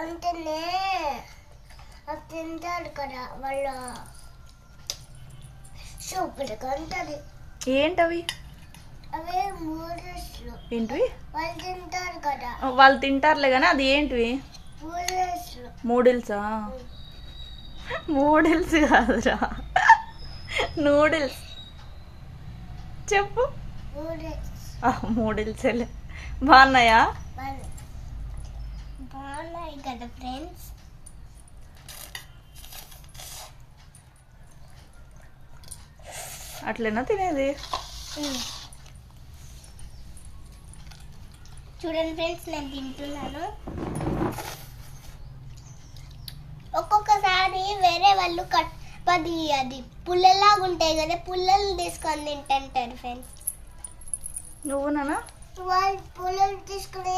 అంటేనే అది తింటారు కదా వాళ్ళ సూపర్గా ఉంటుంది. ఏంటవి? అవే నూడిల్స్లు. ఏంటివి? వాళ్ళు తింటారు కదా. వాళ్ళు తింటారులే కానీ అది ఏంటివి? నూడిల్స్లు. నూడిల్సా? నూడిల్స్ కాదురా, నూడిల్స్. చెప్పు. నూడిల్స్ నూడిల్స్ బాగున్నాయా? బాగున్నాయి కదా ఫ్రెండ్స్. అట్లేనా తినేది? చూడండి ఫ్రెండ్స్, నేను తింటున్నాను. ఒక్కొక్కసారి వేరే వాళ్ళు అది పుల్లలాగా ఉంటాయి కదా, పుల్లలు తీసుకొని తింటుంటారు ఫ్రెండ్స్. నువ్వునా? వాళ్ళు పుల్లలు తీసుకుని